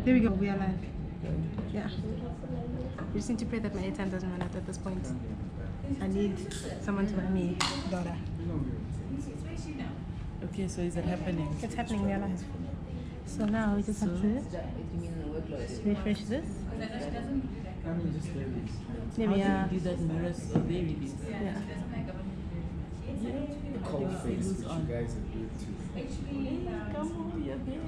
There we go, we are live. Yeah. We just need to pray that my airtime doesn't run out at this point. I need someone to buy me daughter. Okay, so is it happening? It's happening, we are live. So now we just have to refresh this. There we are. Do that mirrors so they release. Yeah. Cold face, which you guys are good too. Come on, you're there.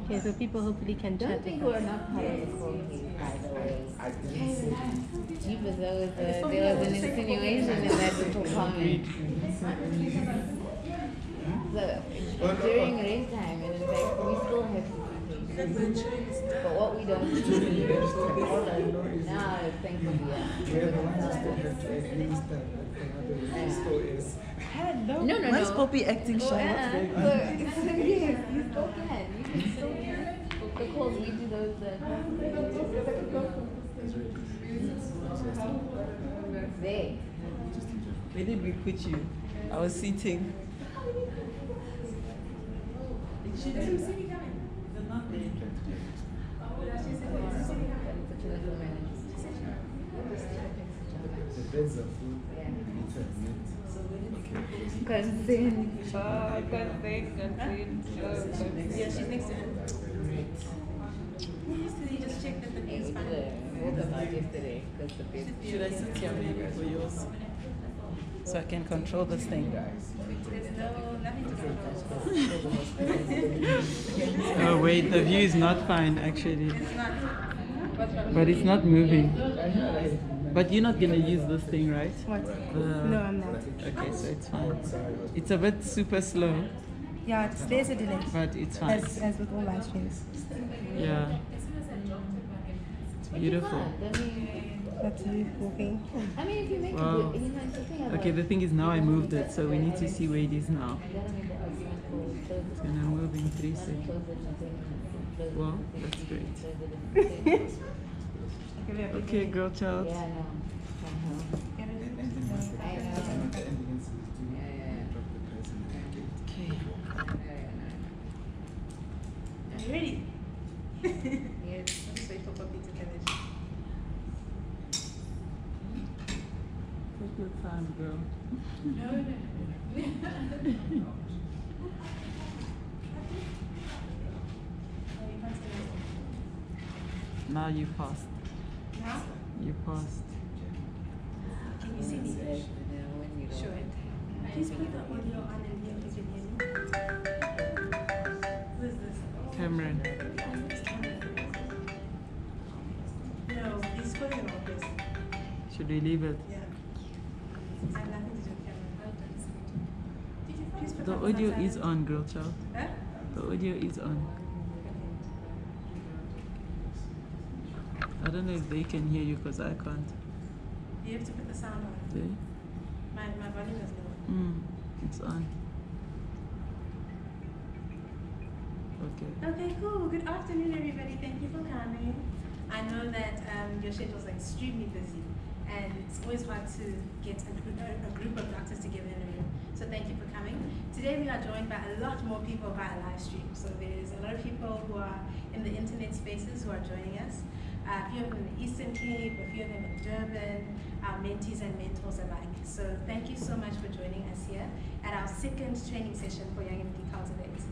Okay, so people hopefully can chat. Don't think we're not part of the call here, by the way. I didn't say Jeepers, there was an insinuation in that little comment. So, during rain time, and in fact, we still have to be patient. But what we don't do now is thankfully, we're the ones who still have to administer the store is. No. When's Poppy acting shy? So, yes, you still can. You can still the calls, we do those there. Where did we put you? I was sitting. They're not there. The beds are full. Consent. Yeah, she's next to him. Yesterday, just check that the thing's fine. Should I sit here maybe for yours? So I can control this thing. There's nothing to control. Oh wait, the view is not fine actually. It's not. But it's not moving. But you're not gonna use this thing, right? What? No, I'm not. Okay, so it's fine. It's a bit super slow, Yeah, there's a delay. but it's fine. As with all live streams. Yeah. It's beautiful. That's you walking. I mean, if you make Wow. it, you know, it's the thing about Okay, the thing is now I moved it, so we need to see where it is now. It's gonna move in 3 seconds. Well, that's great. Okay, girl child. Yeah, I know. And then I know. the evidence is due. Drop the price and then get Okay. Are you ready? Yes. Just wait for Poppy to finish. Take your time, girl. No. Now you passed. Now? You passed. Can you see me? Sure. Please put the audio on and hear if you can hear me. Who is this? Cameron. No, he's calling about this. Should we leave it? Yeah. I have nothing to do with camera. Please put The on audio silent. is on, girl child. Huh? The audio is on. I don't know if they can hear you because I can't. You have to put the sound on. They? My volume is low. It's on. Okay. Okay, cool. Good afternoon, everybody. Thank you for coming. I know that your schedules are extremely busy, and it's always hard to get a group of doctors together in a room. So thank you for coming. Today we are joined by a lot more people via live stream. So there's a lot of people who are in the internet spaces who are joining us. A few of them in the Eastern Cape, a few of them in Durban, our mentees and mentors alike. So thank you so much for joining us here at our second training session for Young MD Cultivate.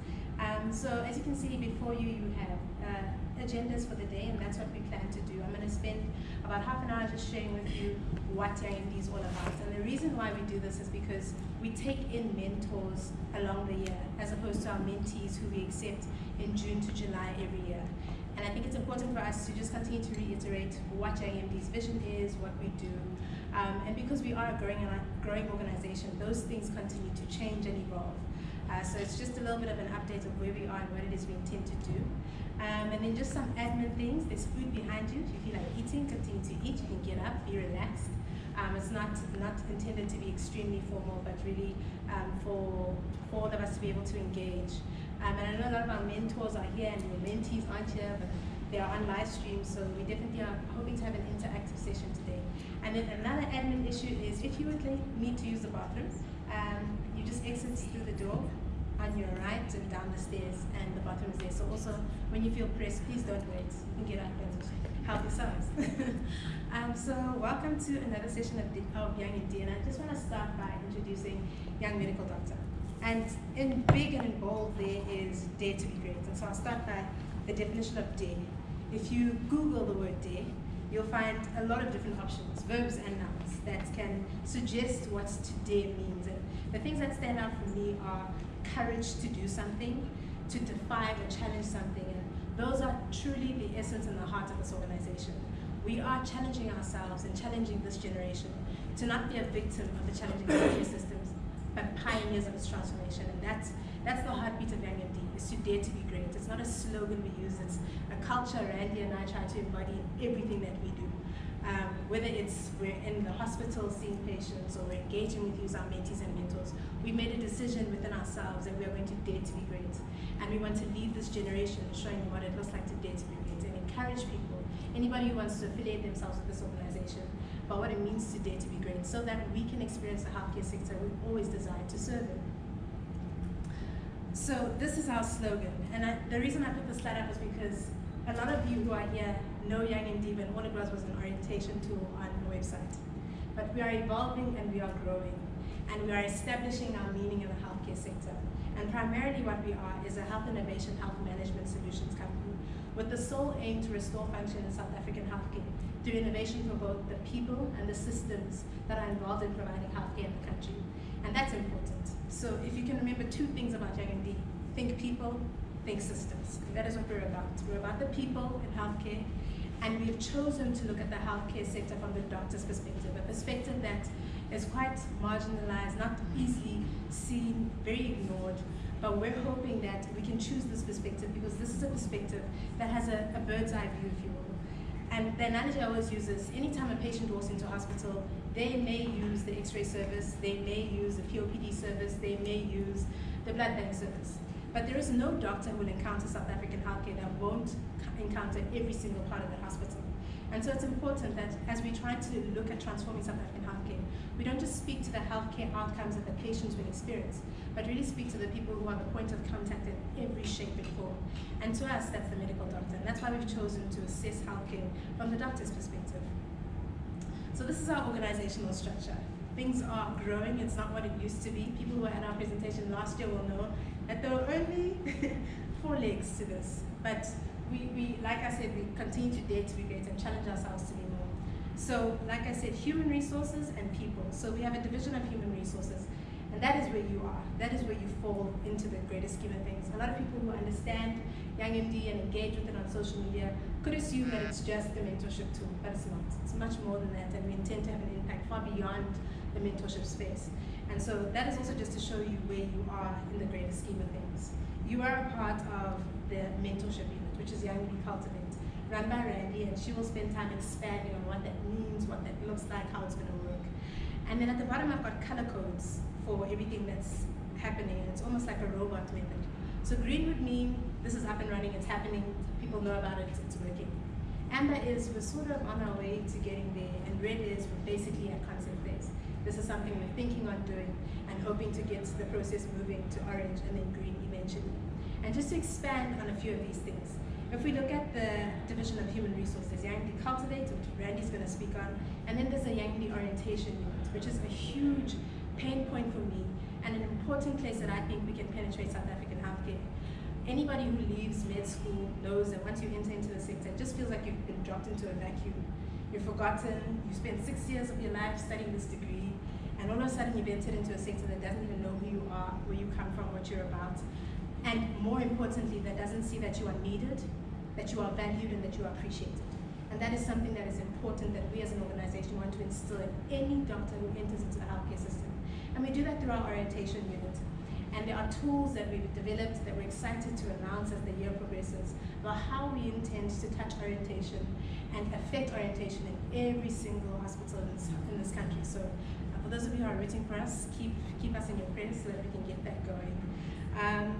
So as you can see before you, you have agendas for the day, and that's what we plan to do. I'm going to spend about half an hour just sharing with you what Young MD is all about. And the reason why we do this is because we take in mentors along the year, as opposed to our mentees who we accept in June to July every year. And I think it's important for us to just continue to reiterate what Young MD's vision is, what we do. And because we are a growing organization, those things continue to change and evolve. So it's just a little bit of an update of where we are and what it is we intend to do. And then just some admin things. There's food behind you. If you feel like eating, continue to eat. You can get up, be relaxed. It's not intended to be extremely formal, but really for all of us to be able to engage. And I know a lot of our mentors are here and your mentees aren't here, but they are on live stream, so we definitely are hoping to have an interactive session today. And then another admin issue is if you would need to use the bathroom, you just exit through the door on your right and down the stairs, and the bathroom is there. So also, when you feel pressed, please don't wait. You can get up and help yourselves. So welcome to another session of Young in D, and I just want to start by introducing Young Medical Doctor. And in big and in bold, there is dare to be great. And so I'll start by the definition of dare. If you Google the word dare, you'll find a lot of different options, verbs and nouns, that can suggest what to dare means. And the things that stand out for me are courage to do something, to defy or challenge something. And those are truly the essence and the heart of this organization. We are challenging ourselves and challenging this generation to not be a victim of the challenging healthcare systems, but pioneers of its transformation. And that's the heartbeat of Young MD, is to dare to be great. It's not a slogan we use, it's a culture Randy and I try to embody in everything that we do. Whether it's we're in the hospital seeing patients or we're engaging with you as our mentees and mentors, we made a decision within ourselves that we are going to dare to be great. And we want to lead this generation showing them what it looks like to dare to be great and encourage people, anybody who wants to affiliate themselves with this organization, but what it means to dare to be great, so that we can experience the healthcare sector we've always desired to serve in. So this is our slogan, and the reason I put this slide up is because a lot of you who are here know Young MD, but all it was an orientation tool on the website. But we are evolving and we are growing, and we are establishing our meaning in the healthcare sector. And primarily what we are is a health innovation, health management solutions company with the sole aim to restore function in South African healthcare through innovation for both the people and the systems that are involved in providing healthcare in the country. And that's important. So if you can remember two things about Young MD: think people, think systems. That is what we're about. We're about the people in healthcare, and we've chosen to look at the healthcare sector from the doctor's perspective, a perspective that is quite marginalized, not easily seen, very ignored. But we're hoping that we can choose this perspective because this is a perspective that has a bird's eye view, if you will. And the analogy I always use is anytime a patient walks into a hospital, they may use the X-ray service, they may use the POPD service, they may use the blood bank service. But there is no doctor who will encounter South African healthcare that won't encounter every single part of the hospital. And so it's important that as we try to look at transforming South African healthcare, we don't just speak to the healthcare outcomes that the patients will experience, but really speak to the people who are the point of contact in every shape and form. And to us, that's the medical doctor. And that's why we've chosen to assess healthcare from the doctor's perspective. So this is our organizational structure. Things are growing. It's not what it used to be. People who were at our presentation last year will know that there were only 4 legs to this. But we, like I said, we continue to dare to be great and challenge ourselves to be more. So, like I said, human resources and people. So we have a division of human resources, and that is where you are. That is where you fall into the greater scheme of things. A lot of people who understand Young MD and engage with it on social media could assume that it's just a mentorship tool, but it's not. It's much more than that, and we intend to have an impact far beyond the mentorship space. And so that is also just to show you where you are in the greater scheme of things. You are a part of the mentorship unit, which is Young MD Cultivate, run by Randy, and she will spend time expanding on what that means, what that looks like, how it's going to work. And then at the bottom, I've got color codes for everything that's happening, and it's almost like a robot method. So green would mean this is up and running, it's happening, people know about it, it's working. Amber is we're sort of on our way to getting there, and red is we're basically at concept phase. This is something we're thinking on doing and hoping to get the process moving to orange and then green eventually. And just to expand on a few of these things, if we look at the division of human resources, Young MD Cultivate, which Randy's going to speak on, and then there's a Young MD Orientation unit, which is a huge pain point for me and an important place that I think we can penetrate South African healthcare. Anybody who leaves med school knows that once you enter into the sector, it just feels like you've been dropped into a vacuum. You're forgotten, you spent 6 years of your life studying this degree, and all of a sudden you've entered into a sector that doesn't even know who you are, where you come from, what you're about. And more importantly, that doesn't see that you are needed, that you are valued, and that you are appreciated. And that is something that is important that we as an organization want to instill in any doctor who enters into the healthcare system. And we do that through our orientation unit. And there are tools that we've developed that we're excited to announce as the year progresses about how we intend to touch orientation and affect orientation in every single hospital in this country. So for those of you who are rooting for us, keep us in your prayers so that we can get that going.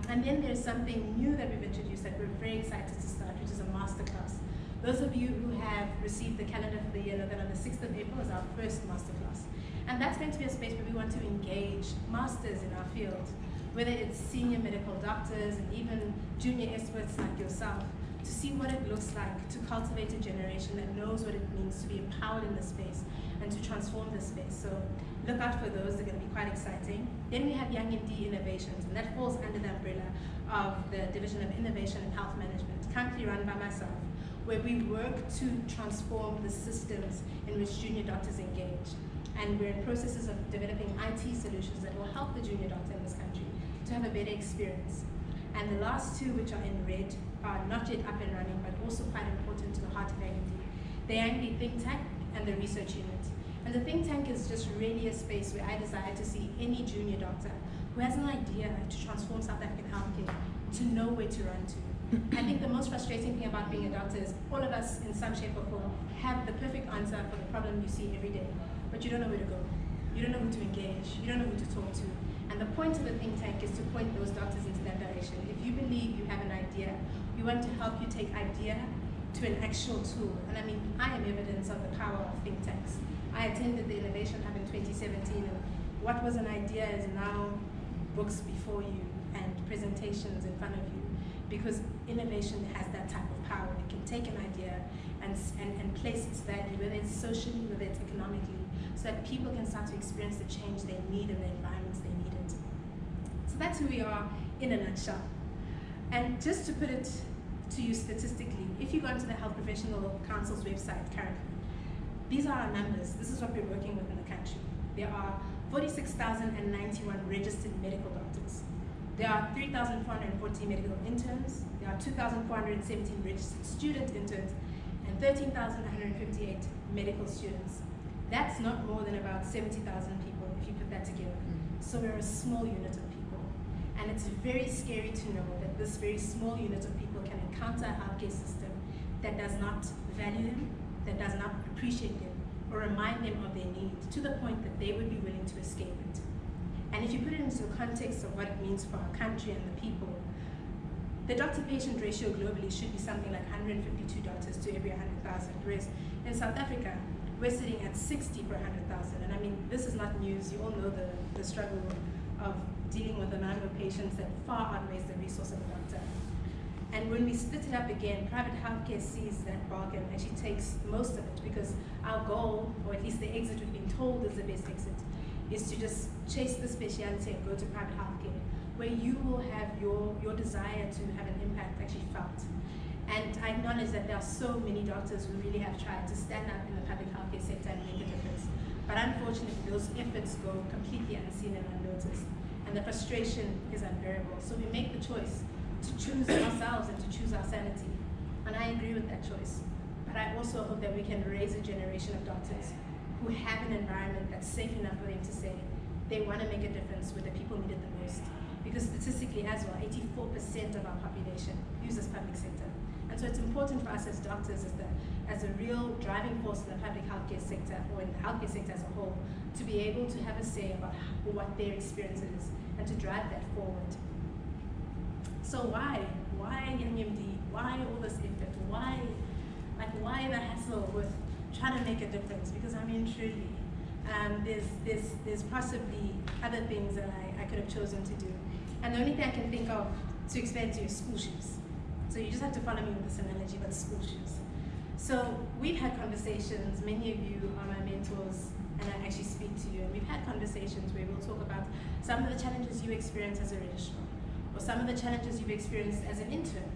And then there's something new that we've introduced that we're very excited to start, which is a masterclass. Those of you who have received the calendar for the year know that on the 6th of April is our first masterclass. And that's going to be a space where we want to engage masters in our field whether it's senior medical doctors and even junior experts like yourself, to see what it looks like to cultivate a generation that knows what it means to be empowered in this space and to transform this space. So look out for those, they're going to be quite exciting. Then we have Young MD Innovations, and that falls under the umbrella of the Division of Innovation and Health Management, currently run by myself, where we work to transform the systems in which junior doctors engage. And we're in processes of developing IT solutions that will help the junior doctor in this country to have a better experience. And the last two, which are in red, are not yet up and running, but also quite important to the heart of AMD. The AMD Think Tank and the Research Unit. And the Think Tank is just really a space where I desire to see any junior doctor who has an idea to transform South African healthcare to know where to run to. I think the most frustrating thing about being a doctor is all of us in some shape or form have the perfect answer for the problem you see every day, but you don't know where to go. You don't know who to engage. You don't know who to talk to. And the point of the think tank is to point those doctors into that direction. If you believe you have an idea, we want to help you take idea to an actual tool. And I mean, I am evidence of the power of think tanks. I attended the Innovation Hub in 2017, and what was an idea is now books before you and presentations in front of you, because innovation has that type of power. It can take an idea and place its value, whether it's socially, whether it's economically, so that people can start to experience the change they need in the environments they need it. So that's who we are in a nutshell. And just to put it to you statistically, if you go onto the Health Professional Council's website currently, these are our numbers. This is what we're working with in the country. There are 46,091 registered medical doctors. There are 3,440 medical interns. There are 2,417 registered student interns and 13,158 medical students. That's not more than about 70,000 people if you put that together. So we're a small unit of people. And it's very scary to know that this very small unit of people can encounter a healthcare system that does not value them, that does not appreciate them, or remind them of their need, to the point that they would be willing to escape it. And if you put it into the context of what it means for our country and the people, the doctor-patient ratio globally should be something like 152 doctors to every 100,000, whereas in South Africa, we're sitting at 60 per 100,000. And I mean, this is not news. You all know the struggle of dealing with the number of patients that far outweighs the resource of a doctor. And when we split it up again, private healthcare sees that bulk and actually takes most of it, because our goal, or at least the exit we've been told is the best exit, is to just chase the speciality and go to private healthcare, where you will have your desire to have an impact actually felt. And I acknowledge that there are so many doctors who really have tried to stand up in the public healthcare sector and make a difference. But unfortunately, those efforts go completely unseen and unnoticed. And the frustration is unbearable. So we make the choice to choose ourselves and to choose our sanity. And I agree with that choice. But I also hope that we can raise a generation of doctors who have an environment that's safe enough for them to say they want to make a difference where the people need it the most. Because statistically as well, 84% of our population uses public sector. And so it's important for us as doctors, as a real driving force in the public healthcare sector, or in the healthcare sector as a whole, to be able to have a say about what their experience is and to drive that forward. So why Young MD? Why all this effort? Why the hassle with trying to make a difference? Because I mean, truly, there's possibly other things that I could have chosen to do. And the only thing I can think of to explain to you is school shoes. So you just have to follow me with this analogy, but school shoes. So we've had conversations, many of you are my mentors, and I actually speak to you, and we've had conversations where we'll talk about some of the challenges you experience as a registrar, or some of the challenges you've experienced as an intern.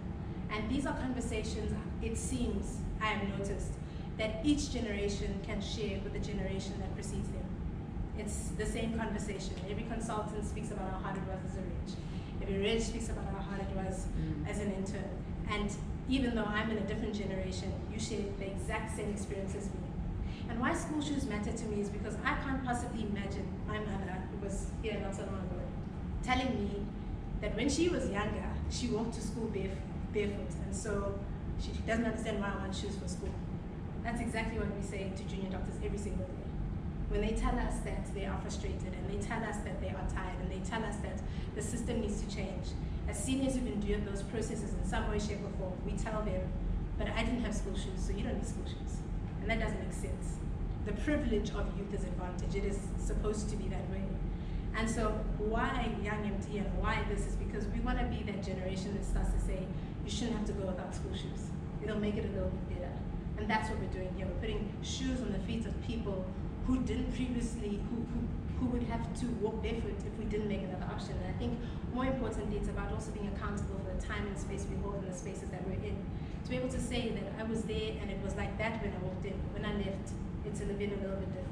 And these are conversations, it seems, I have noticed, that each generation can share with the generation that precedes them. It's the same conversation. Every consultant speaks about how hard it was as a reg. Every reg speaks about how hard it was as an intern. And even though I'm in a different generation, you share the exact same experience as me. And why school shoes matter to me is because I can't possibly imagine my mother, who was here not so long ago, telling me that when she was younger, she walked to school barefoot, and so she doesn't understand why I want shoes for school. That's exactly what we say to junior doctors every single day. When they tell us that they are frustrated, and they tell us that they are tired, and they tell us that the system needs to change, as seniors who've endured those processes in some way, shape, or form, we tell them, but I didn't have school shoes, so you don't need school shoes. And that doesn't make sense. The privilege of youth is advantage. It is supposed to be that way. And so why Young MD and why this is because we want to be that generation that starts to say, you shouldn't have to go without school shoes. It'll make it a little bit better. And that's what we're doing here. We're putting shoes on the feet of people who didn't previously, who would have to walk barefoot if we didn't make another option. And I think more importantly, it's about also being accountable for the time and space we hold in the spaces that we're in. To be able to say that I was there and it was like that when I walked in. When I left, it's been a little bit different.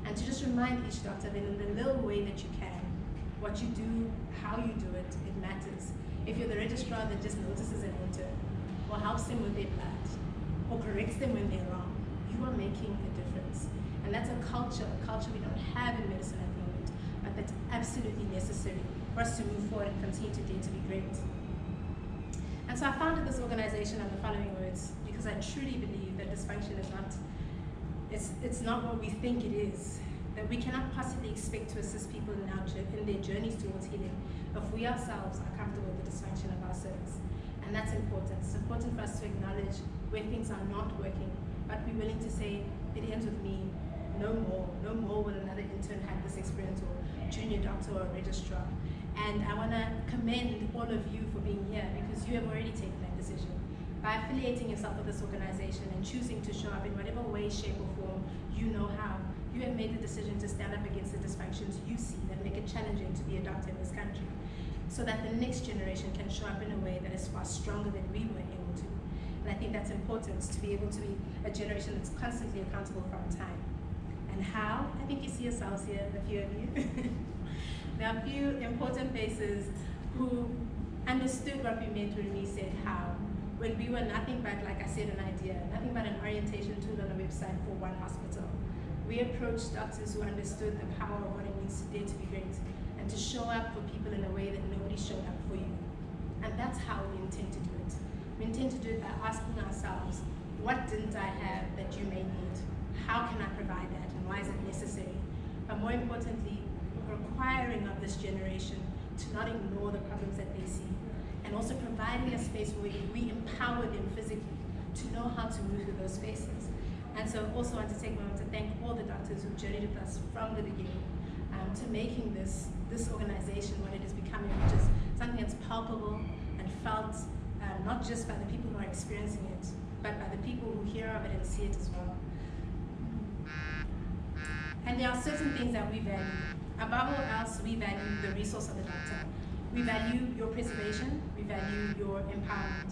And to just remind each doctor that in the little way that you can, what you do, how you do it, it matters. If you're the registrar that just notices an intern, or helps them with their blood, or corrects them when they're wrong, you are making a difference. And that's a culture we don't have in medicine at the moment, but that's absolutely necessary for us to move forward and continue to dare to be great. And so I founded this organization on the following words, because I truly believe that dysfunction is not, it's not what we think it is. That we cannot possibly expect to assist people in their journeys towards healing if we ourselves are comfortable with the dysfunction of our service. And that's important. It's important for us to acknowledge where things are not working, but be willing to say, it ends with me, no more will another intern have this experience, or junior doctor or registrar. And I want to commend all of you for being here, because you have already taken that decision. By affiliating yourself with this organization and choosing to show up in whatever way, shape, or form you know how, you have made the decision to stand up against the dysfunctions you see that make it challenging to be a doctor in this country, so that the next generation can show up in a way that is far stronger than we were able to. And I think that's important, to be able to be a generation that's constantly accountable for our time. And how? I think you see yourselves here, a few of you. There are a few important faces who understood what we meant when we said how. When we were nothing but, like I said, an idea, nothing but an orientation tool on a website for one hospital. We approached doctors who understood the power of what it means to dare to be great, and to show up for people in a way that nobody showed up for you. And that's how we intend to do it. We intend to do it by asking ourselves, what didn't I have that you may need? How can I provide that, and why is it necessary? But more importantly, requiring of this generation to not ignore the problems that they see, and also providing a space where we empower them physically to know how to move through those spaces. And so also want to take a moment to thank all the doctors who journeyed with us from the beginning to making this organization what it is becoming, which is something that's palpable and felt not just by the people who are experiencing it, but by the people who hear of it and see it as well. And there are certain things that we value. Above all else, we value the resource of the doctor. We value your preservation, we value your empowerment.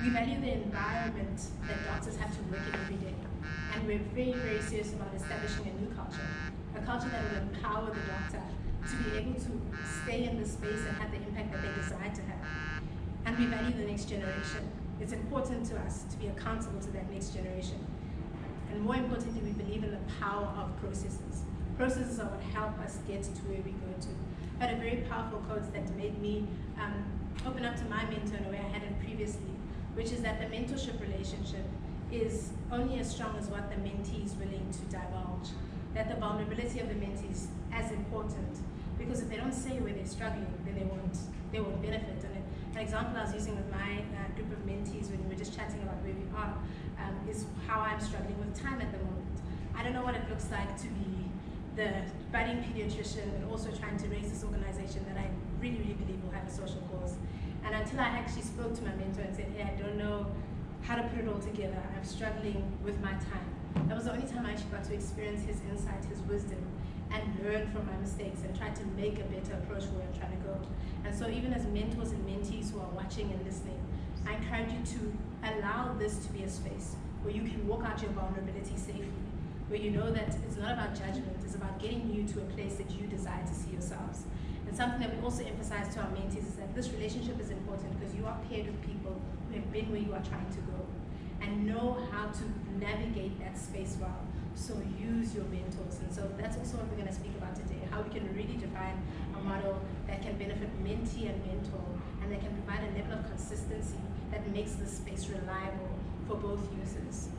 We value the environment that doctors have to work in every day. And we're very, very serious about establishing a new culture. A culture that will empower the doctor to be able to stay in this space and have the impact that they desire to have. And we value the next generation. It's important to us to be accountable to that next generation. And more importantly, we believe in the power of processes. Processes are what help us get to where we go to. I had a very powerful quote that made me open up to my mentor in a way I hadn't previously, which is that the mentorship relationship is only as strong as what the mentee is willing to divulge. That the vulnerability of the mentee is as important, because if they don't say where they're struggling, then they won't benefit. And an example I was using with my group of mentees when we were just chatting about where we are is how I'm struggling with time at the moment. I don't know what it looks like to be the budding pediatrician, but also trying to raise this organization that I really, really believe will have a social cause. And until I actually spoke to my mentor and said, hey, I don't know how to put it all together, I'm struggling with my time. That was the only time I actually got to experience his insight, his wisdom, and learn from my mistakes and try to make a better approach where I'm trying to go. And so even as mentors and mentees who are watching and listening, I encourage you to allow this to be a space where you can walk out your vulnerability safely, where you know that it's not about judgment, it's about getting you to a place that you desire to see yourselves. And something that we also emphasize to our mentees is that this relationship is important because you are paired with people who have been where you are trying to go and know how to navigate that space well. So use your mentors. And so that's also what we're going to speak about today, how we can really define a model that can benefit mentee and mentor, and that can provide a level of consistency that makes the space reliable for both users.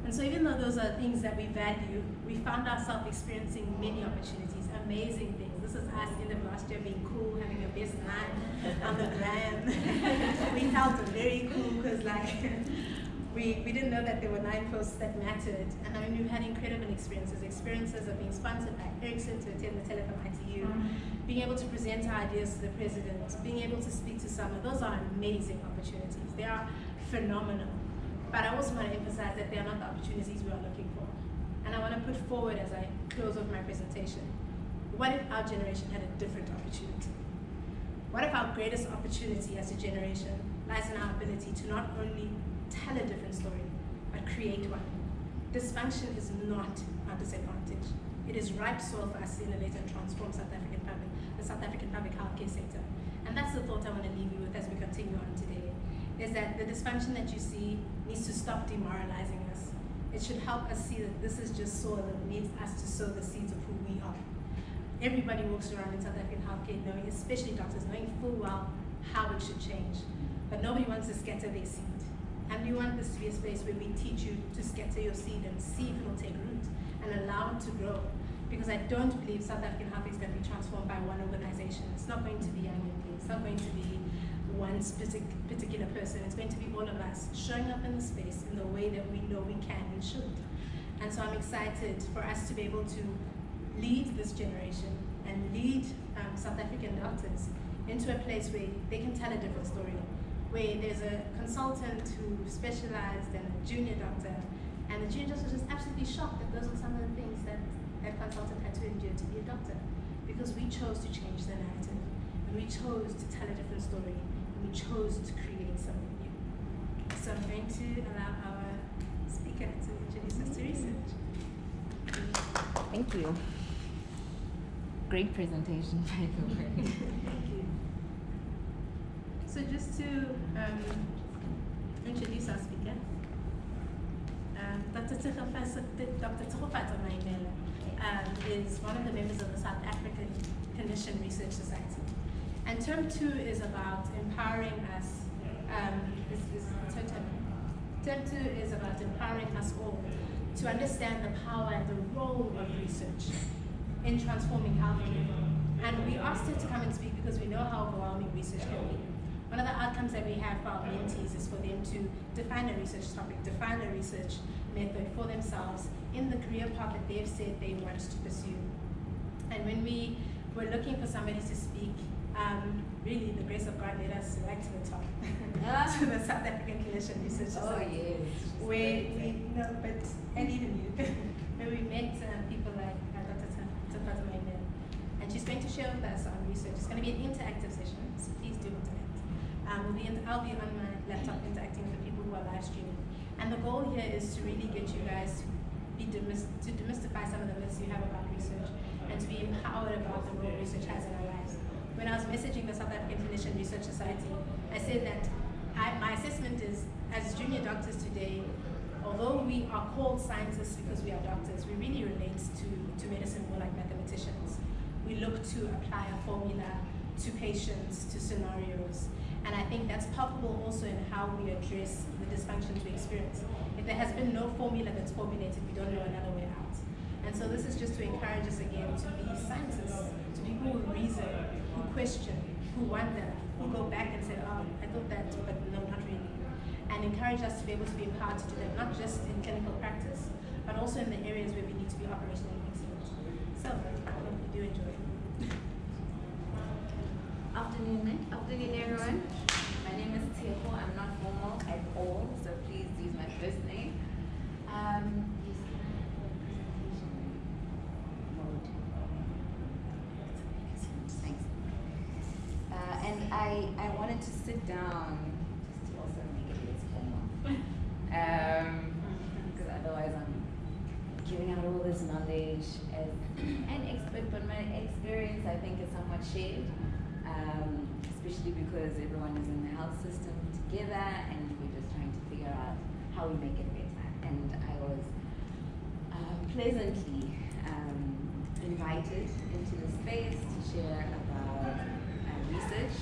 And so even though those are things that we value, we found ourselves experiencing many opportunities, amazing things. This is us in the last year being cool, having a best night on the gram. We felt very cool because We didn't know that there were 9 posts that mattered. And I mean, we've had incredible experiences of being sponsored by Ericsson to attend the Telecom ITU, being able to present our ideas to the president, being able to speak to someone. Those are amazing opportunities. They are phenomenal. But I also want to emphasize that they are not the opportunities we are looking for. And I want to put forward as I close off my presentation, what if our generation had a different opportunity? What if our greatest opportunity as a generation lies in our ability to not only tell a different story, but create one? Dysfunction is not our disadvantage. It is ripe soil for us to innovate and transform the South African public healthcare sector. And that's the thought I want to leave you with as we continue on today, is that the dysfunction that you see needs to stop demoralizing us. It should help us see that this is just soil that needs us to sow the seeds of who we are. Everybody walks around in South African healthcare knowing, especially doctors, knowing full well how it should change. But nobody wants to scatter their seed. And we want this to be a space where we teach you to scatter your seed and see if it will take root and allow it to grow. Because I don't believe South African healthcare is going to be transformed by one organization. It's not going to be Young MD. It's not going to be one particular person. It's going to be all of us showing up in the space in the way that we know we can and should. And so I'm excited for us to be able to lead this generation and lead South African doctors into a place where they can tell a different story, where there's a consultant who specialized and a junior doctor, and the junior doctor was just absolutely shocked that those are some of the things that that consultant had to endure to be a doctor, because we chose to change the narrative, and we chose to tell a different story, and we chose to create something new. So I'm going to allow our speaker to introduce us to research. Thank you. Great presentation, by the way. Thank you. So just to introduce our speaker, Dr. Tsegofatso Maimela is one of the members of the South African Clinician Research Society. And term 2 is about empowering us, term 2 is about empowering us all to understand the power and the role of research in transforming healthcare. And we asked her to come and speak because we know how overwhelming research can be. One of the outcomes that we have for our mentees is for them to define a research topic, define a research method for themselves in the career path that they've said they want to pursue. And when we were looking for somebody to speak, really the grace of God led us right to the top, to the South African Clinician Research Society. Oh, yes. Where we, no, but, and even you, where we met people like Dr. Tsegofatso Maimela. And she's going to share with us on research. It's going to be an interactive session, so please do interact. I'll be on my laptop interacting with the people who are live streaming. And the goal here is to really get you guys to demystify some of the myths you have about research and to be empowered about the role research has in our lives. When I was messaging the South African Clinician Research Society, I said that my assessment is, as junior doctors today, although we are called scientists because we are doctors, we really relate to medicine more like mathematicians. We look to apply a formula to patients, to scenarios. And I think that's palpable also in how we address the dysfunctions we experience. If there has been no formula that's formulated, we don't know another way out. And so this is just to encourage us again to be scientists, to people who reason, who question, who wonder, who go back and say, oh, I thought that, but no, not really. And encourage us to be able to be empowered to do that, not just in clinical practice, but also in the areas where we need to be operationally excellent. So, I hope you do enjoy. Afternoon, everyone. My name is Teho. I'm not formal at all, so please use my first name. Thanks. And I wanted to sit down just to also make it less formal, because otherwise I'm giving out all this knowledge as an expert, but my experience I think is somewhat shared. Especially because everyone is in the health system together and we're just trying to figure out how we make it better. And I was pleasantly invited into the space to share about research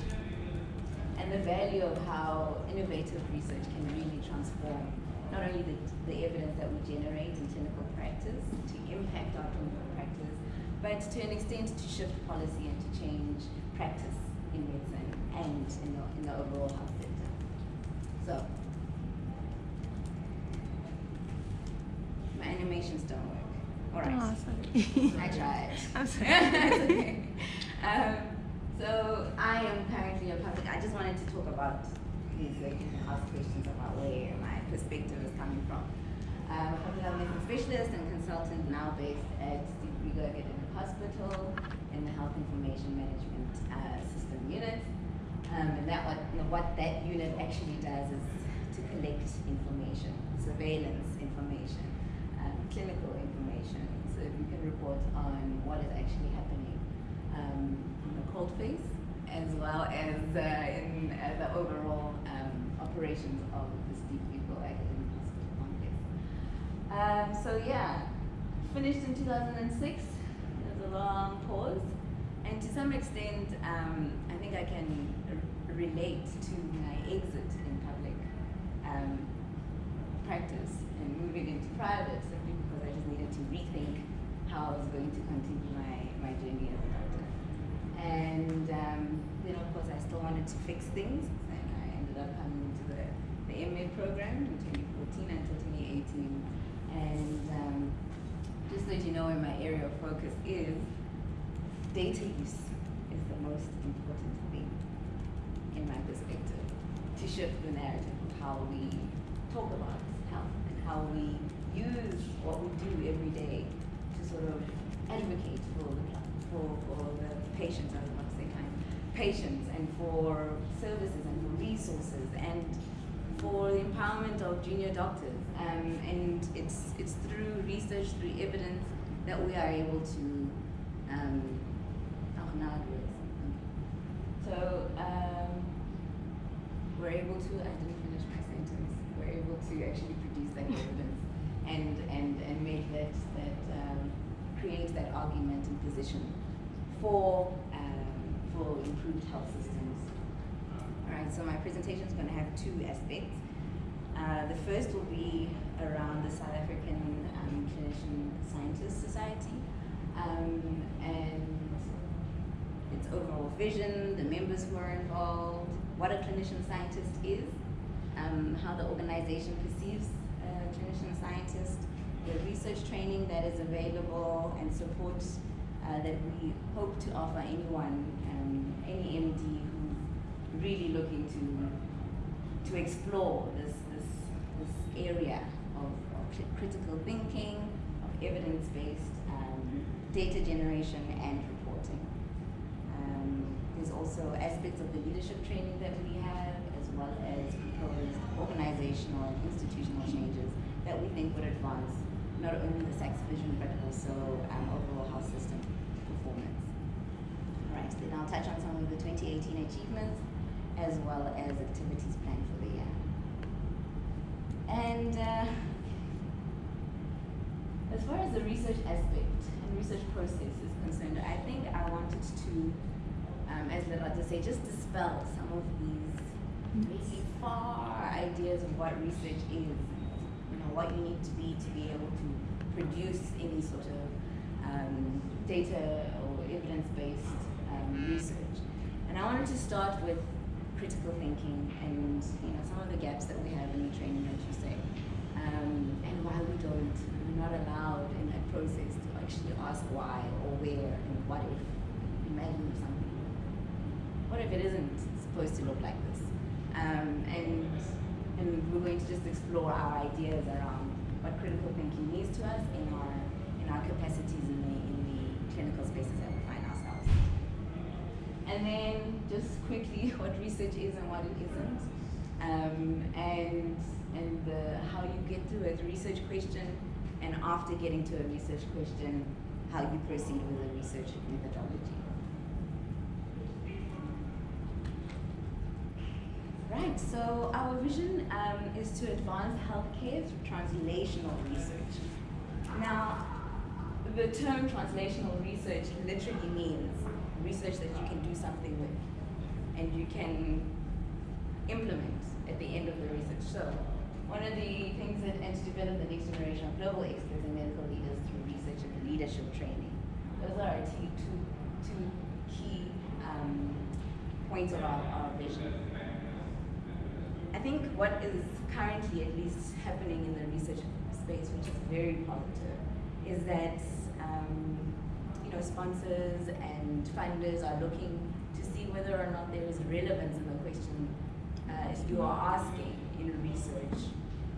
and the value of how innovative research can really transform not only the evidence that we generate in clinical practice to impact our clinical practice, but to an extent to shift policy and to change practice in medicine and in the overall health sector. So, I tried. I'm sorry. It's okay. So I am currently a public. I just wanted to talk about these, like, ask questions about where my perspective is coming from. I'm a public health medicine specialist and consultant now based at Steve Biko Academic Hospital in the Health Information Management System unit. And what that unit actually does is to collect information, surveillance information, clinical information, so we can report on what is actually happening in the cold face, as well as in the overall operations of the Steve Biko Academic Hospital complex. So yeah, finished in 2006. There's a long pause, and to some extent, I think I can relate to my exit in public practice and moving into private, simply because I just needed to rethink how I was going to continue my journey as a doctor. And then of course I still wanted to fix things, and I ended up coming into the MA program in 2014 until 2018. And just so you know where my area of focus is, data use is the most important thing in my perspective, to shift the narrative of how we talk about health and how we use what we do every day to sort of advocate for the patients, I was about to say patients, and for services and for resources and for the empowerment of junior doctors. And it's through research, through evidence, that we are able to we're able to, I didn't finish my sentence, we're able to actually produce that evidence and make that create that argument and position for improved health systems. All right, so my presentation is going to have two aspects. The first will be around the South African Clinician Scientist Society and its overall vision, the members who are involved, what a clinician scientist is, how the organization perceives a clinician scientist, the research training that is available, and support that we hope to offer anyone, any MD who's really looking to explore this area of critical thinking, of evidence-based data generation and reporting. There's also aspects of the leadership training that we have, as well as proposed organizational and institutional changes that we think would advance not only the SACS vision, but also overall health system performance. All right, then I'll touch on some of the 2018 achievements, as well as activities planned for the year. And as far as the research aspect and research process is concerned, I think I wanted to, as Lerato say, just dispel some of these really far ideas of what research is, what you need to be able to produce any sort of data or evidence-based research. And I wanted to start with critical thinking and some of the gaps that we have in the training, that you say, and why we're not allowed in that process to actually ask why or where and what if. Imagine something. What if it isn't supposed to look like this? And we're going to just explore our ideas around what critical thinking means to us in our capacities in the clinical spaces that we find ourselves. And then just quickly what research is and what it isn't, and how you get to a research question, and after getting to a research question, how you proceed with a research methodology. Right, so our vision is to advance healthcare through translational research. Now, the term translational research literally means research that you can do something with and you can implement at the end of the research. So, one of the things that, and to develop the next generation of global experts and medical leaders through research and leadership training. Those are our two key points of our vision. I think what is currently at least happening in the research space, which is very positive, is that sponsors and funders are looking to see whether or not there is relevance in the question you are asking in research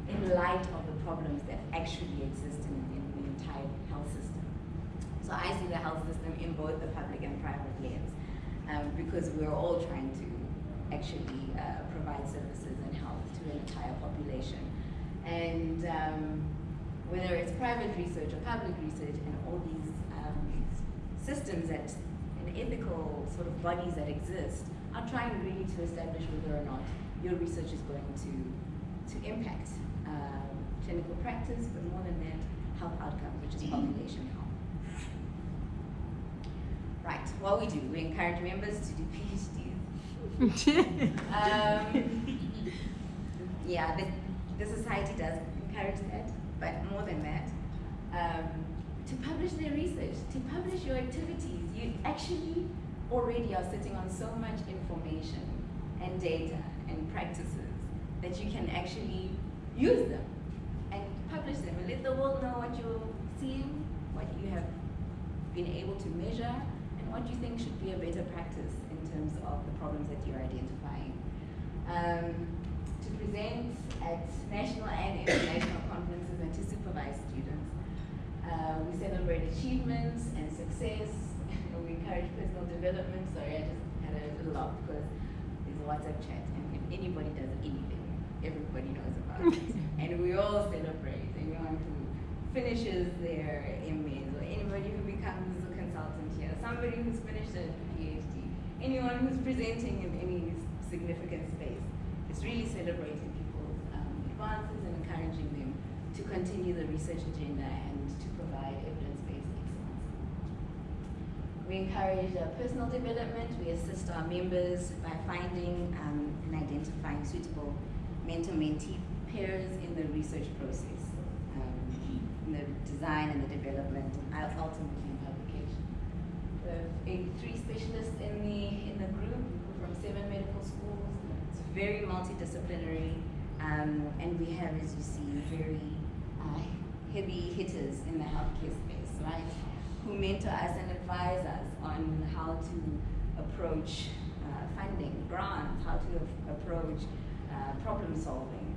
in light of the problems that actually exist in the entire health system. So I see the health system in both the public and private lens, because we're all trying to actually provide services and health to an entire population. And whether it's private research or public research and all these systems and ethical sort of bodies that exist are trying really to establish whether or not your research is going to impact clinical practice, but more than that, health outcomes, which is population health. Right, what we do, we encourage members to do PhDs. Yeah, the society does encourage that, but more than that, to publish their research, to publish your activities. You actually already are sitting on so much information and data and practices that you can actually use them and publish them and let the world know what you're seeing, what you have been able to measure, and what you think should be a better practice in terms of the problems that you're identifying. To present at national and international conferences and to supervise students. We celebrate achievements and success. We encourage personal development. Sorry, I just had a little laugh because there's a WhatsApp chat, and if anybody does anything, everybody knows about it. And we all celebrate anyone who finishes their MAs, or anybody who becomes a consultant here, somebody who's finished a PhD, anyone who's presenting in any significant space. It's really celebrating people's advances and encouraging them to continue the research agenda and to provide evidence-based excellence. We encourage personal development. We assist our members by finding and identifying suitable mentor-mentee pairs in the research process, in the design and the development, and ultimately in publication. We have 3 specialists in the group from 7 medical schools. It's very multidisciplinary, and we have, as you see, very heavy hitters in the healthcare space, right? Who mentor us and advise us on how to approach funding, grants, how to approach problem solving,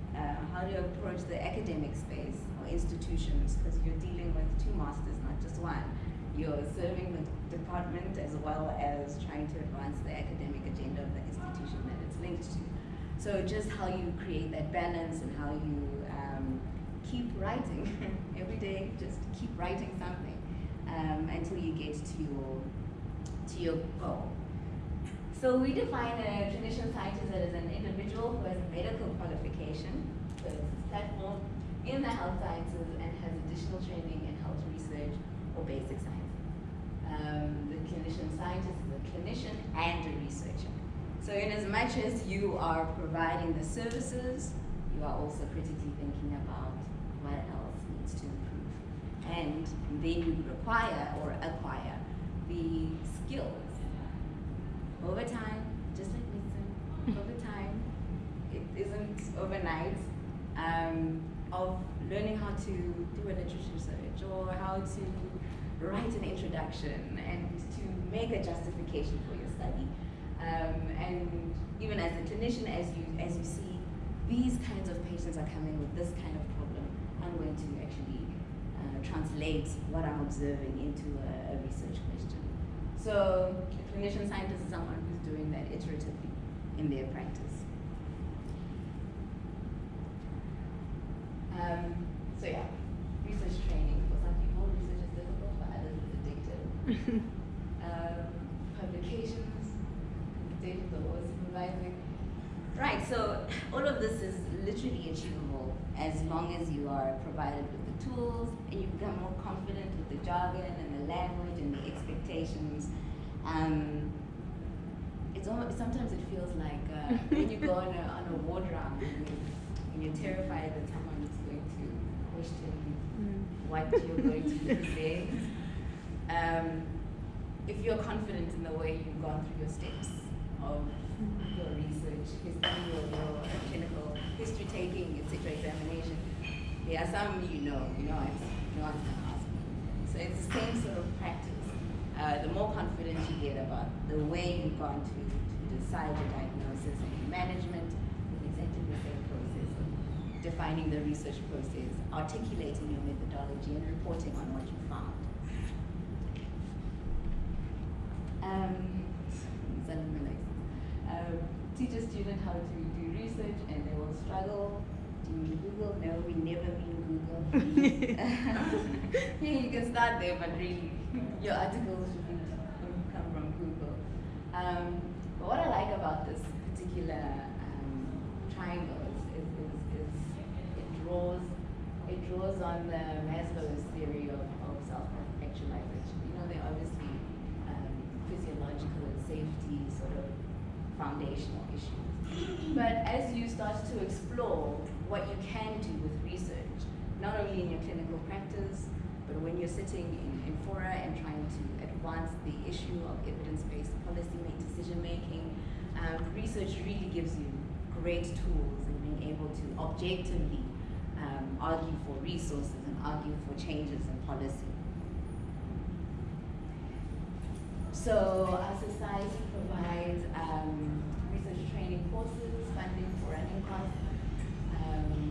how to approach the academic space or institutions, because you're dealing with 2 masters, not just one. You're serving the department as well as trying to advance the academic agenda of the institution that it's linked to. So just how you create that balance and how you keep writing every day, just keep writing something until you get to your goal. So we define a clinician scientist as an individual who has a medical qualification, so it's a platform in the health sciences and has additional training in health research or basic science. The clinician scientist is a clinician and a researcher. So in as much as you are providing the services, you are also critically thinking about what else needs to improve. And then you require or acquire the skills. Over time, just like medicine, over time, it isn't overnight, of learning how to do a literature search or how to write an introduction and to make a justification for your study. And even as a clinician, as you see, these kinds of patients are coming with this kind of problem. I'm going to actually translate what I'm observing into a research question. So a clinician scientist is someone who's doing that iteratively in their practice. So yeah, research training. For some people, research is difficult, for others it's addictive. Publications, data that was supervising. Right, so all of this is literally achievable as long as you are provided with the tools and you become more confident with the jargon and the language and the expectations. Sometimes it feels like when you go on a ward round and you're terrified that someone is going to question what you're going to present. If you're confident in the way you've gone through your steps of your research history or your clinical history taking, etc., examination, there are some no one's going to ask me. So it's the same sort of practice. The more confidence you get about the way you've gone to decide your diagnosis and your management, it's exactly the same process of defining the research process, articulating your methodology, and reporting on what you found. Teach a student how to do research and they will struggle. Do you mean Google? No, we never mean Google. You can start there, but really, your articles should come from Google. But what I like about this particular triangle is it draws on the Maslow's theory of self-actualization. You know, they're obviously physiological and safety sort of foundational issues. But as you start to explore what you can do with research, not only in your clinical practice, but when you're sitting in fora and trying to advance the issue of evidence-based policy decision-making, research really gives you great tools in being able to objectively argue for resources and argue for changes in policy. So our society provides research training courses, funding for running costs,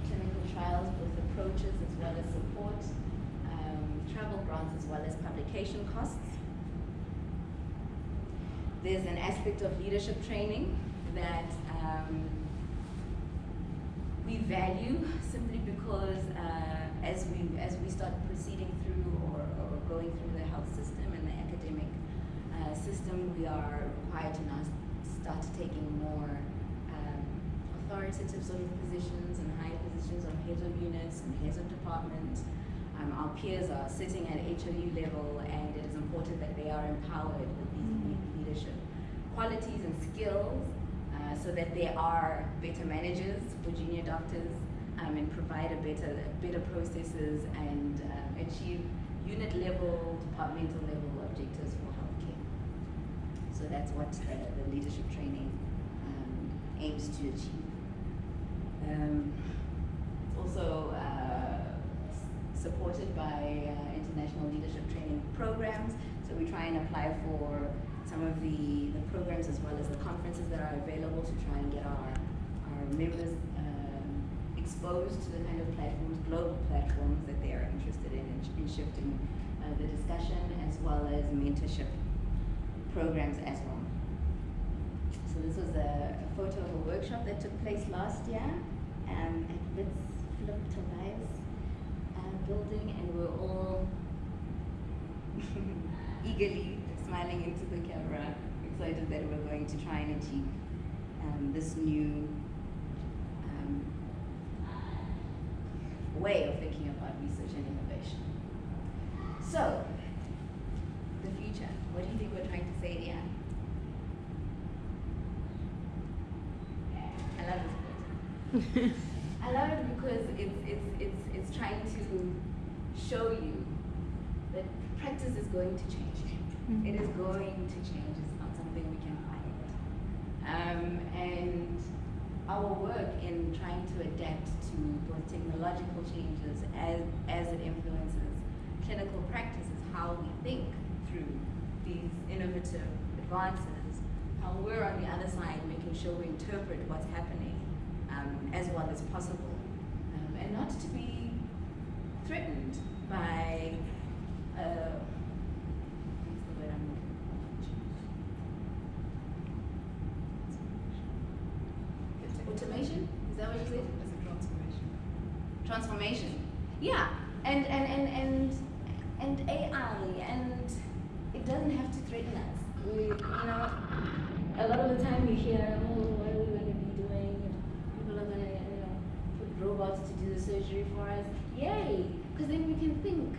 clinical trials, both approaches as well as support, travel grants as well as publication costs. There's an aspect of leadership training that we value simply because as we start proceeding through or going through the health system and the academic system, we are required to now start taking more authoritative sort of positions and high positions on heads of units and heads of departments. Our peers are sitting at HOU level, and it is important that they are empowered with these leadership qualities and skills so that they are better managers for junior doctors and provide better processes and achieve unit level, departmental level objectives for healthcare. So that's what the leadership training aims to achieve. It's also supported by international leadership training programs. So we try and apply for some of the programs as well as the conferences that are available to try and get our members exposed to the kind of platforms, global platforms that they are interested in shifting the discussion, as well as mentorship programs as well. So this was a photo of a workshop that took place last year at Philip Tobias building, and we're all eagerly smiling into the camera, excited that we're going to try and achieve this new way of thinking about research and innovation. So, the future. What do you think we're trying to say here? I love this quote. I love it because it's trying to show you that practice is going to change. Mm-hmm. It is going to change. It's not something we can fight. And our work in trying to adapt to both technological changes as it influences clinical practices, how we think through these innovative advances, how we're on the other side making sure we interpret what's happening as well as possible, and not to be threatened by what's the word I'm looking for? Automation? Is that what you said? It's a transformation. Transformation. Yeah. And AI, and it doesn't have to threaten us. We, a lot of the time we hear, oh, what are we going to be doing? People are going to, put robots to do the surgery for us. Yay! Because then we can think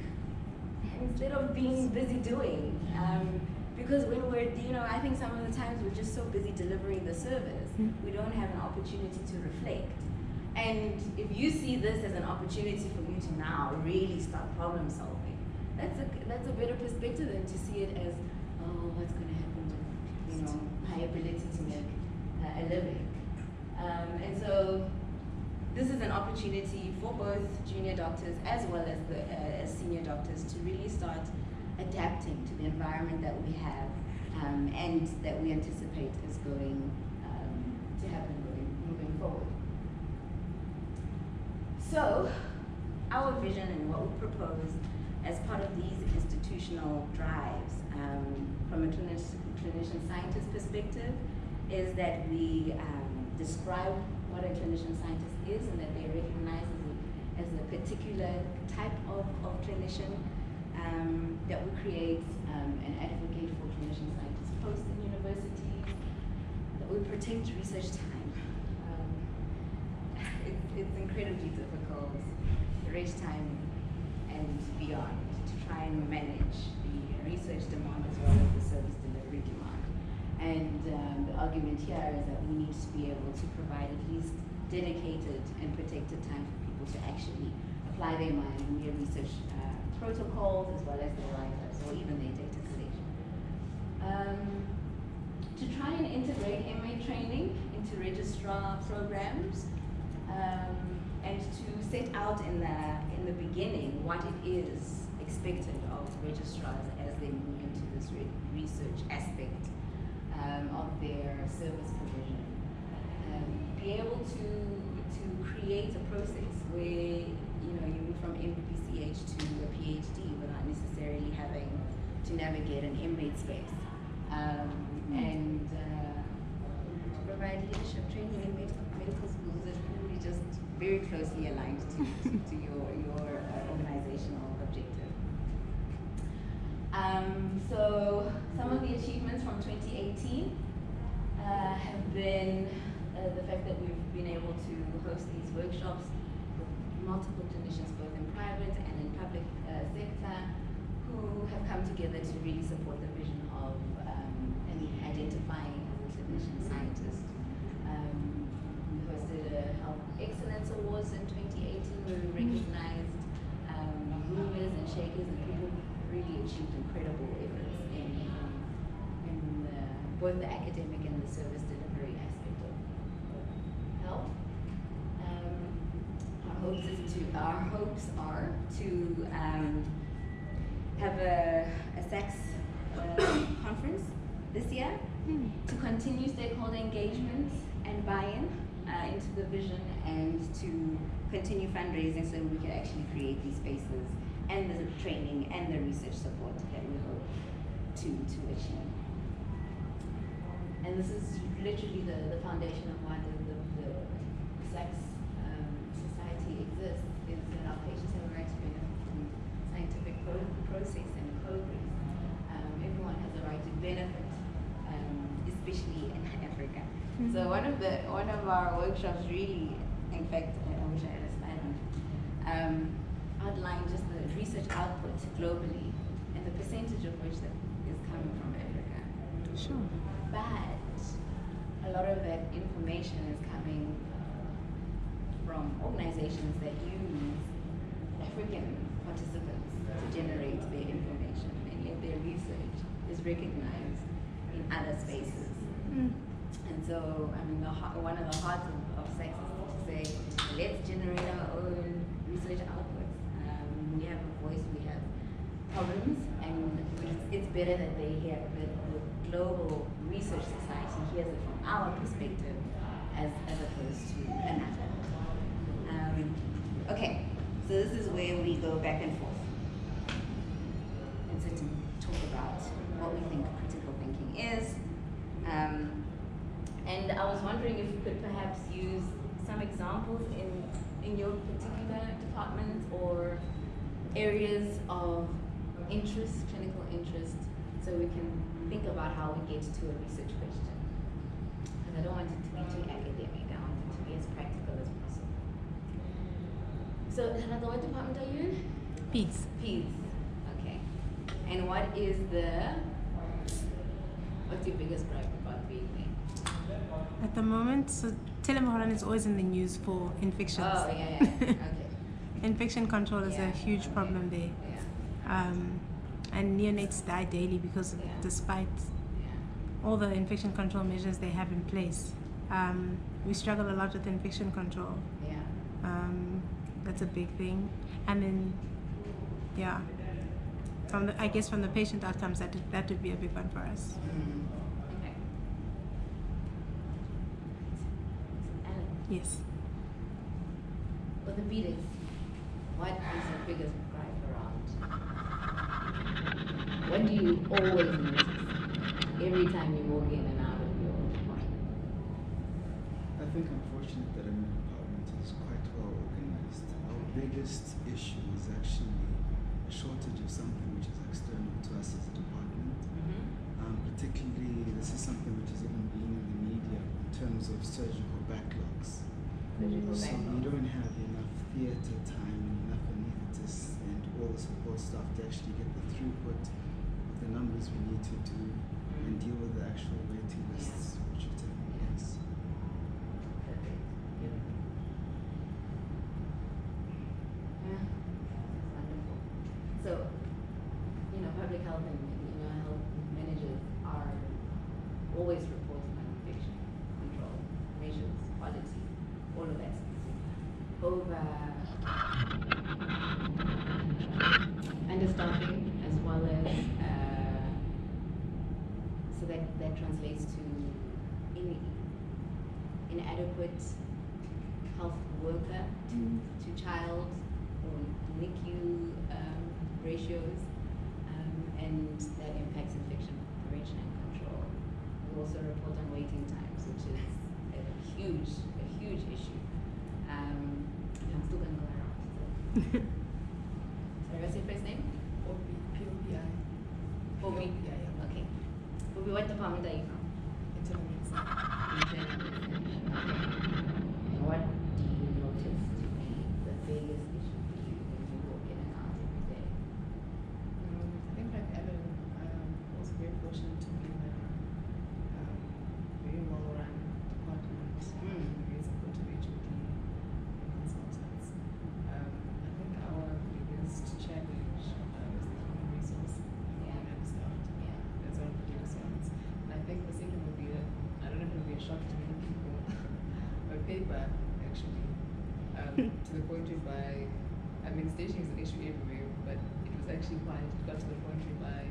instead of being busy doing. Because when we're, I think some of the times we're just so busy delivering the service, we don't have an opportunity to reflect. And if you see this as an opportunity for you to now really start problem solving, that's a better perspective than to see it as, oh, what's going to happen to, my ability to make a living. And so this is an opportunity for both junior doctors as well as the senior doctors to really start adapting to the environment that we have and that we anticipate is going to happen moving forward. So, our vision and what we propose as part of these institutional drives from a clinician scientist perspective is that we describe what a clinician scientist is and that they recognize as a particular type of clinician, that we create and advocate for clinician scientist posts in universities, that we protect research time. It's incredibly difficult, research time and beyond, to try and manage the research demand as well as the service delivery demand. And the argument here is that we need to be able to provide at least dedicated and protected time for people to actually apply their mind in their research protocols as well as their write-ups or even their data collection. To try and integrate MA training into registrar programs and to set out in the beginning what it is expected of registrars as they move into this research aspect of their service provision. Be able to create a process where you move from MPCH to a PhD without necessarily having to navigate an MBA space, and to provide leadership training in medical schools is really just very closely aligned to your organizational objective. So some of the achievements from 2018 have been the fact that we've been able to host these workshops with multiple clinicians, both in private and in public sector, who have come together to really support the vision of and identifying as a clinician scientist. We hosted a Health Excellence Awards in 2018 where we recognized movers and shakers and people who really achieved incredible efforts in both the academic and the service delivery aspect of health. Our hopes are to have a SACS conference this year to continue stakeholder engagement and buy-in into the vision and to continue fundraising so we can actually create these spaces and the training and the research support that we hope to achieve. And this is literally the foundation of why the SACS Society exists, is that our patients have a right to benefit from scientific process and progress. Everyone has a right to benefit, especially in Africa. So one of our workshops really, in fact, I wish I had a slide on, outlined just the research output globally and the percentage of which that is coming from Africa. Sure. But a lot of that information is coming from organizations that use African participants to generate their information, and yet their research is recognized in other spaces. And so, I mean, one of the hearts of SACS is to say, let's generate our own research outputs. We have a voice, we have problems, and it's better that they hear that the global research society hears it from our perspective as opposed to another. Okay, so this is where we go back and forth. And so to talk about what we think critical thinking is. And I was wondering if you could perhaps use some examples in your particular department or areas of interest, clinical interest, so we can think about how we get to a research question. Because I don't want it to be too academic, I want it to be as practical as possible. So, Hanada, what department are you in? Peds. Peds, okay. And what's your biggest gripe about being there? At the moment, so Telemohoran is always in the news for infections. Oh, yeah, okay. Infection control is a huge problem there. Yeah. And neonates die daily because despite all the infection control measures they have in place, we struggle a lot with infection control. Yeah. That's a big thing. And then, yeah, I guess from the patient outcomes, that would be a big one for us. Okay. Alan, Yes. orthopedics, what is your biggest gripe around? What do you always notice every time you walk in and out of your department? I think I'm fortunate that our department is quite well organized. Our biggest issue is actually a shortage of something which is external to us as a department. Particularly, this is something which has even been in the media in terms of surgical backlogs. Surgical So we backlogs. don't have enough theatre time, enough anaesthetists, and all the support staff to actually get the throughput of the numbers we need to do and deal with the actual waiting lists, which are taking place. Perfect. Beautiful. Yeah, that's wonderful. So, public health and health managers are always reporting on infection control measures, quality, all of that. Over understaffing as well as so that translates to inadequate health worker to child or NICU ratios, and that impacts infection prevention and control. We also report on waiting times, which is a huge issue. I'm still going to go around. Sorry, what's your first name? POPI. Bobby. Yeah. Okay. Bobby, what department are you from? Internal medicine. Internal medicine. And what do you notice to be the biggest issue for you when you walk in and out every day? I think like Ellen, was very fortunate to be in a very well-run department. Very supportive HOD consultants. I think our biggest challenge is the human resource. Yeah. Understaffed. Yeah. That's one of the biggest ones. And I think the second would be that, I don't know if it would be a shock to many people, but paper actually, to the point whereby, staging is an issue everywhere, but it was actually quite, it got to the point whereby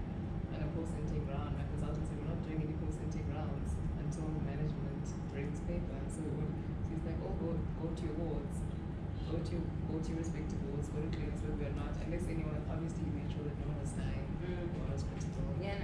on a post intake round, my consultant said, we're not doing any post intake rounds until management brings paper. So he's like, oh, go to your wards, go to your respective wards, go to clinics where we're not, unless anyone, obviously you made sure that no one was dying, no one was critical. Yeah,